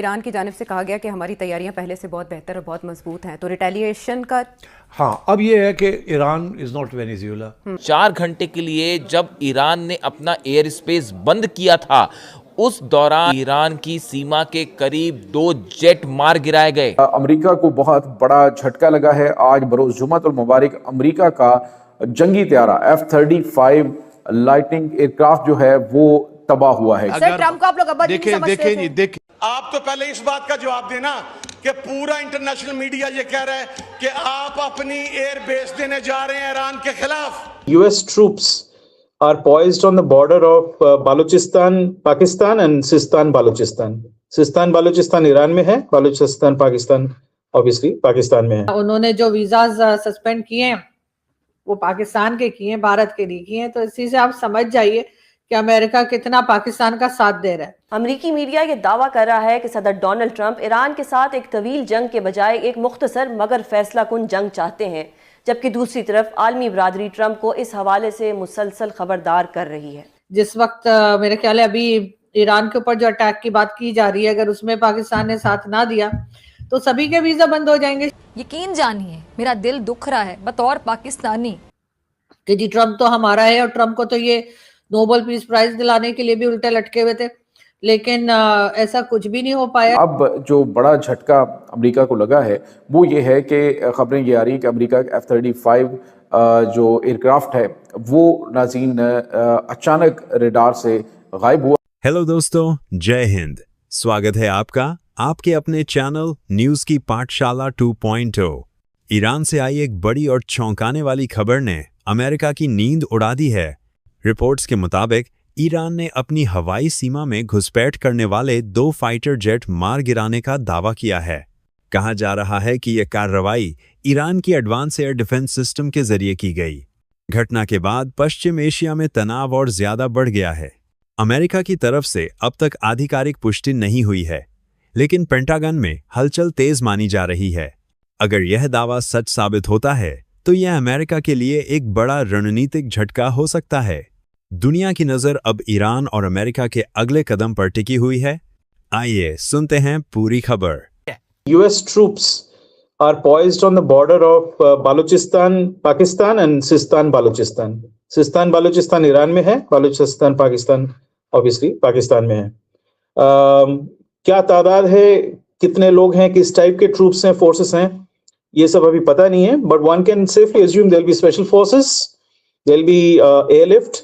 Iran की जानिब से कहा गया कि हमारी तैयारियां पहले से बहुत बेहतर और बहुत मजबूत हैं, तो रिटेलिएशन का हाँ, अब ये है कि ईरान इज नॉट वेनेजुएला। 4 घंटे के लिए जब ईरान ने अपना एयर स्पेस बंद किया था, उस दौरान ईरान की सीमा के करीब 2 जेट मार गिराए गए। अमेरिका को बहुत बड़ा झटका लगा है। आज बरोज जुम्मतुल मुबारक अमेरिका का जंगी त्यारा F-35 लाइटनिंग एयरक्राफ्ट जो है वो तबाह हुआ है। सर, ट्रम्प को आप लोग अब्बा जी नहीं समझते थे? देखें, आप तो पहले इस बात का जवाब देना कि पूरा इंटरनेशनल मीडिया ये कह रहा है कि आप अपनी एयर बेस देने जा रहे हैं ईरान के खिलाफ। US troops are poised on the border of Balochistan, Pakistan and Sistan, Balochistan. Sistan, Balochistan Iran में है, बालूचिस्तान पाकिस्तान ऑब्वियसली पाकिस्तान में है। उन्होंने जो वीजाज सस्पेंड किए हैं वो पाकिस्तान के किए हैं, भारत के नहीं किए हैं। तो इसी से आप समझ जाइए कि अमेरिका कितना पाकिस्तान का साथ दे रहा है। अमरीकी मीडिया ये दावा कर रहा है कि सदर डोनाल्ड ट्रंप ईरान के साथ एक तवील जंग के बजाय एक मुख्तसर मगर फैसला कुन जंग चाहते हैं, जबकि दूसरी तरफ आलमी बरादरी ट्रंप को इस हवाले से मुसलसल खबरदार कर रही है। जिस वक्त मेरे ख्याल है अभी ईरान के ऊपर जो अटैक की बात की जा रही है, अगर उसमें पाकिस्तान ने साथ ना दिया तो सभी के वीजा बंद हो जाएंगे। यकीन जानिए, मेरा दिल दुख रहा है बतौर पाकिस्तानी कि जी ट्रंप तो हमारा है, और ट्रंप को तो ये नोबेल पीस प्राइज दिलाने के लिए भी उल्टे लटके हुए थे, लेकिन ऐसा कुछ भी नहीं हो पाया। अब जो बड़ा झटका अमेरिका को लगा है वो ये है कि खबरें ये आ रही हैं कि अमेरिका का F-35 जो एयरक्राफ्ट है वो नाज़रीन अचानक रडार से गायब हुआ। हेलो दोस्तों, जय हिंद। स्वागत है आपका आपके अपने चैनल न्यूज़ की पाठशाला 2.0। ईरान से आई एक बड़ी और चौंकाने वाली खबर ने अमेरिका की नींद उड़ा दी है। रिपोर्ट्स के मुताबिक ईरान ने अपनी हवाई सीमा में घुसपैठ करने वाले 2 फाइटर जेट मार गिराने का दावा किया है। कहा जा रहा है कि यह कार्रवाई ईरान की एडवांस एयर डिफेंस सिस्टम के जरिए की गई। घटना के बाद पश्चिम एशिया में तनाव और ज्यादा बढ़ गया है। अमेरिका की तरफ से अब तक आधिकारिक पुष्टि नहीं हुई है, लेकिन पेंटागन में हलचल तेज मानी जा रही है। अगर यह दावा सच साबित होता है तो यह अमेरिका के लिए एक बड़ा रणनीतिक झटका हो सकता है। दुनिया की नजर अब ईरान और अमेरिका के अगले कदम पर टिकी हुई है। आइए सुनते हैं पूरी खबर। US troops are poised on the border of Balochistan, Pakistan and Sistan, Balochistan. Sistan, Balochistan Iran में है, बालूचिस्तान पाकिस्तान ऑब्वियसली पाकिस्तान में है। क्या तादाद है, कितने लोग हैं, किस टाइप के ट्रूप्स हैं, फोर्सेस हैं, ये सब अभी पता नहीं है, but one can safely assume there'll be special forces, there'll be airlift,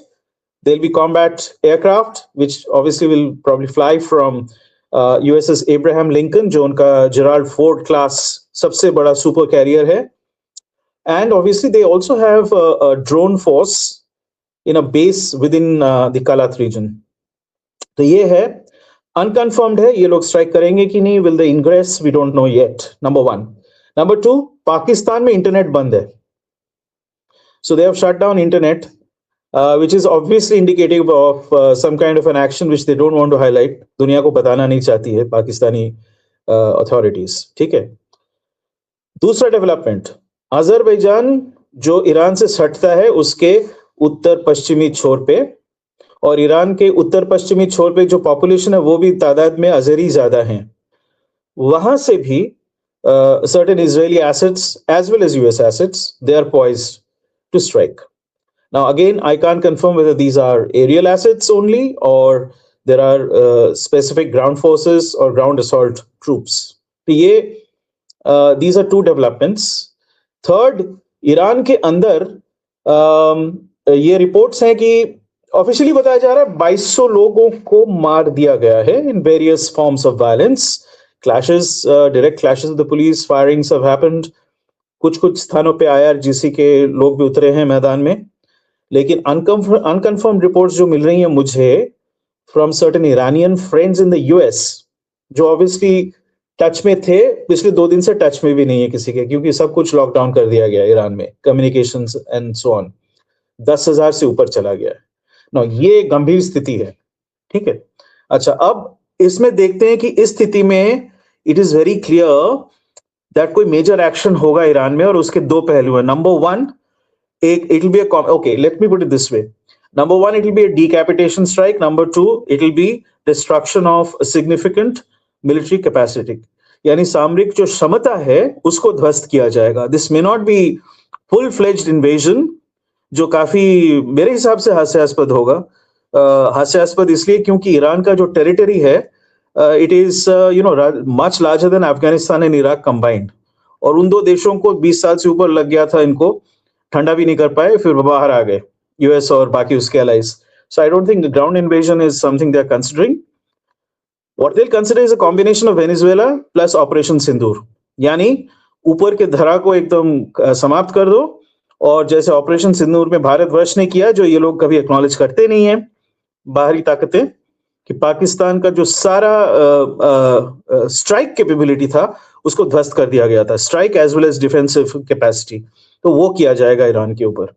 there'll be combat aircraft which obviously will probably fly from USS Abraham Lincoln, जो उनका Gerald Ford class सबसे बड़ा सुपर कैरियर है, and obviously they also have a drone force in a base within the Kalat region. तो ये है unconfirmed है, ये लोग स्ट्राइक करेंगे कि नहीं, will they ingress, we don't know yet, number 1. Number 2, Pakistan में इंटरनेट बंद है, so they have shut down internet, which is obviously indicative of some kind of an action which they don't want to highlight. दुनिया को बताना नहीं चाहती है Pakistani authorities, ठीक है। दूसरा डेवलपमेंट, अजरबैजान जो ईरान से सटता है उसके उत्तर पश्चिमी छोर पे, और ईरान के उत्तर पश्चिमी छोर पे जो पॉपुलेशन है वो भी तादाद में अजरी ज्यादा हैं, वहां से भी certain Israeli assets as well as US assets, they are poised to strike. Now again, I can't confirm whether these are aerial assets only or there are specific ground forces or ground assault troops. These are 2 developments. Third, Iran के अंदर ये reports हैं कि officially बताया जा रहा है 2200 लोगों को मार दिया गया है in various forms of violence. Clashes, direct clashes with the police, firings have happened. कुछ स्थानों पे IRGC के लोग भी उतरे हैं मैदान में, लेकिन अनकन्फर्म्ड रिपोर्ट्स जो मिल रही हैं मुझे from certain Iranian friends in the US, जो ऑब्वियसली टच में थे, पिछले 2 दिन से टच में भी नहीं है किसी के, क्योंकि सब कुछ लॉकडाउन कर दिया गया ईरान में, कम्युनिकेशंस एंड सो ऑन। 10,000 से ऊपर चला गया है ना, ये गंभीर स्थिति है, ठीक है। अच्छा, अब इसमें देखते हैं कि इस स्थिति में it is very clear that कोई मेजर एक्शन होगा ईरान में, और उसके 2 पहलू हैं। Number 1, it will be okay, let me put it this way. Number 1, it will be a decapitation strike. Number 2, it will be destruction of a significant military capacity, यानी सामरिक जो क्षमता है उसको ध्वस्त किया जाएगा. This may not be full fledged invasion, जो काफी मेरे हिसाब से हास्यास्पद होगा. हास्यास्पद इसलिए क्योंकि ईरान का जो टेरिटरी है it is much larger than Afghanistan and Iraq combined, और उन दो देशों को 20 साल से ऊपर लग गया था, इनको ठंडा भी नहीं कर पाए, फिर बाहर आ गए यूएस और बाकी उसके allies. So I don't think ground invasion is something they are considering. What they will consider is a combination of Venezuela plus operation Sindoor, यानी ऊपर के धरा को एकदम समाप्त कर दो, और जैसे ऑपरेशन सिंदूर में भारतवर्ष ने किया, जो ये लोग कभी एक्नॉलेज करते नहीं है बाहरी ताकतें, कि पाकिस्तान का जो सारा स्ट्राइक कैपेबिलिटी था उसको ध्वस्त कर दिया गया था, strike as well as defensive capacity. तो वो किया जाएगा ईरान के ऊपर.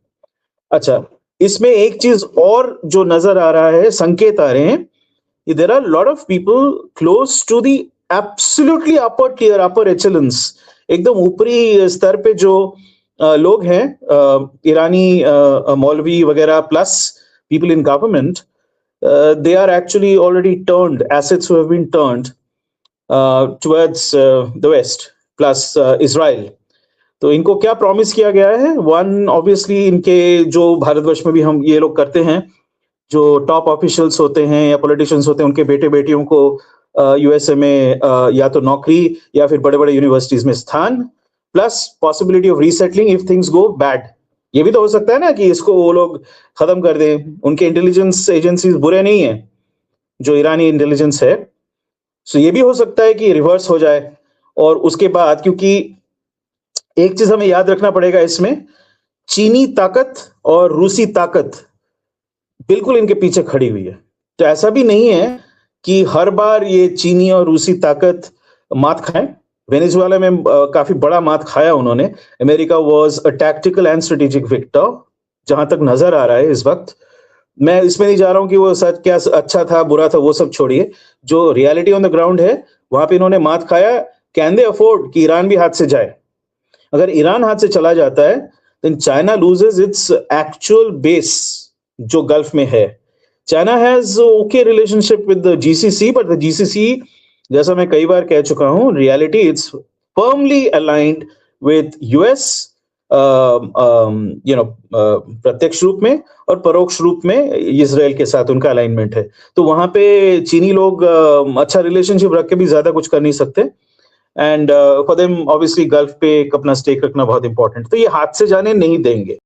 अच्छा, इसमें एक चीज और जो नजर आ रहा है, संकेत आ रहे हैं, there are lot of people close to the absolutely upper tier, upper echelons, एकदम ऊपरी स्तर पे जो लोग हैं, ईरानी मौलवी वगैरह plus people in government, they are actually already turned, assets who have been turned towards the West plus Israel. तो इनको क्या प्रॉमिस किया गया है? वन, ऑब्वियसली इनके जो भारतवर्ष में भी हम ये लोग करते हैं, जो टॉप ऑफिशियल्स होते हैं या पॉलिटिशियंस होते हैं, उनके बेटे बेटियों को यूएसए में या तो नौकरी या फिर बड़े बड़े यूनिवर्सिटीज में स्थान, plus possibility of resettling if things go bad. ये भी तो हो सकता है ना कि इसको वो लोग खत्म कर दें. उनके इंटेलिजेंस एजेंसीज बुरे नहीं है, जो ईरानी इंटेलिजेंस है. सो ये भी हो सकता है कि रिवर्स हो जाए. और उसके बाद, क्योंकि एक चीज हमें याद रखना पड़ेगा इसमें, चीनी ताकत और रूसी ताकत बिल्कुल इनके पीछे खड़ी हुई है. तो ऐसा भी नहीं है कि हर बार ये चीनी और रूसी ताकत मात खाएं. वेनेजुएला में काफी बड़ा मात खाया उन्होंने. America was a tactical and strategic victor, जहां तक नजर आ रहा है इस वक्त. मैं इसमें नहीं जा रहा हूं कि वो सच क्या अच्छा था बुरा था, वो सब छोड़िए. जो रियलिटी ऑन द ग्राउंड है, वहां पे इन्होंने मात खाया. कैन दे अफोर्ड कि ईरान भी हाथ से जाए? अगर ईरान हाथ से चला जाता है, then China loses its actual base जो गल्फ में है. China has okay relationship with the GCC, but the GCC, जैसा मैं कई बार कह चुका हूं, reality it's firmly aligned with US, प्रत्यक्ष रूप में, और परोक्ष रूप में इजराइल के साथ उनका अलाइनमेंट है. तो वहां पे चीनी लोग अच्छा रिलेशनशिप रख के भी ज्यादा कुछ कर नहीं सकते. And for them obviously gulf पे अपना स्टेक रखना बहुत इंपॉर्टेंट. तो ये हाथ से जाने नहीं देंगे.